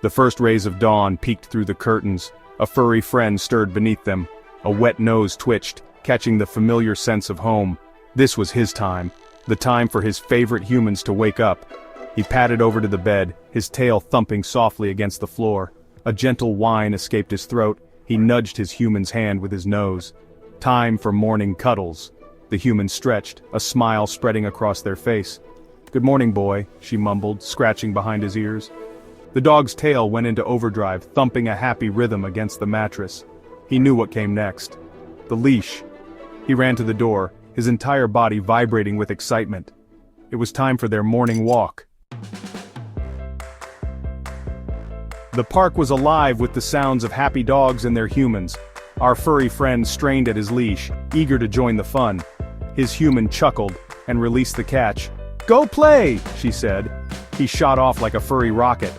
The first rays of dawn peeked through the curtains. A furry friend stirred beneath them. A wet nose twitched, catching the familiar sense of home. This was his time. The time for his favorite humans to wake up. He padded over to the bed, his tail thumping softly against the floor. A gentle whine escaped his throat. He nudged his human's hand with his nose. Time for morning cuddles. The human stretched, a smile spreading across their face. "Good morning, boy," she mumbled, scratching behind his ears. The dog's tail went into overdrive, thumping a happy rhythm against the mattress. He knew what came next. The leash. He ran to the door, his entire body vibrating with excitement. It was time for their morning walk. The park was alive with the sounds of happy dogs and their humans. Our furry friend strained at his leash, eager to join the fun. His human chuckled and released the catch. "Go play," she said. He shot off like a furry rocket.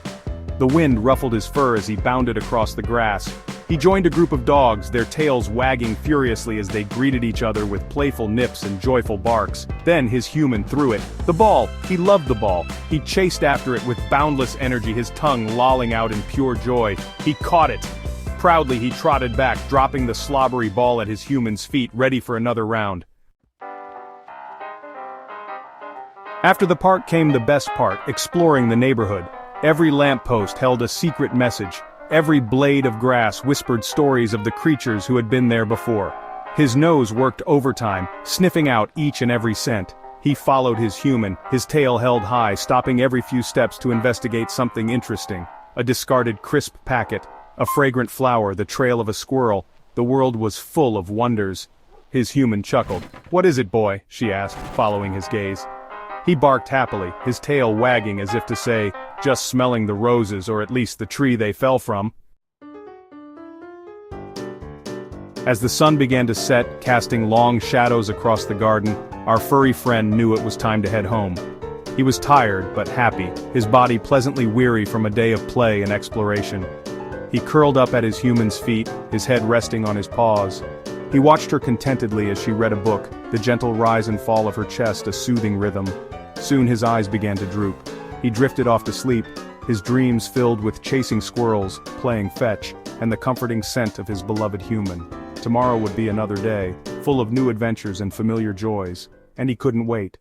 The wind ruffled his fur as he bounded across the grass. He joined a group of dogs, their tails wagging furiously as they greeted each other with playful nips and joyful barks. Then his human threw it. The ball! He loved the ball. He chased after it with boundless energy, his tongue lolling out in pure joy. He caught it. Proudly he trotted back, dropping the slobbery ball at his human's feet, ready for another round. After the park came the best part, exploring the neighborhood. Every lamppost held a secret message. Every blade of grass whispered stories of the creatures who had been there before. His nose worked overtime, sniffing out each and every scent. He followed his human, his tail held high, stopping every few steps to investigate something interesting. A discarded crisp packet, a fragrant flower, the trail of a squirrel. The world was full of wonders. His human chuckled. "What is it, boy?" she asked, following his gaze. He barked happily, his tail wagging as if to say, "Just smelling the roses, or at least the tree they fell from." As the sun began to set, casting long shadows across the garden, our furry friend knew it was time to head home. He was tired, but happy, his body pleasantly weary from a day of play and exploration. He curled up at his human's feet, his head resting on his paws. He watched her contentedly as she read a book, the gentle rise and fall of her chest a soothing rhythm. Soon his eyes began to droop. He drifted off to sleep, his dreams filled with chasing squirrels, playing fetch, and the comforting scent of his beloved human. Tomorrow would be another day, full of new adventures and familiar joys, and he couldn't wait.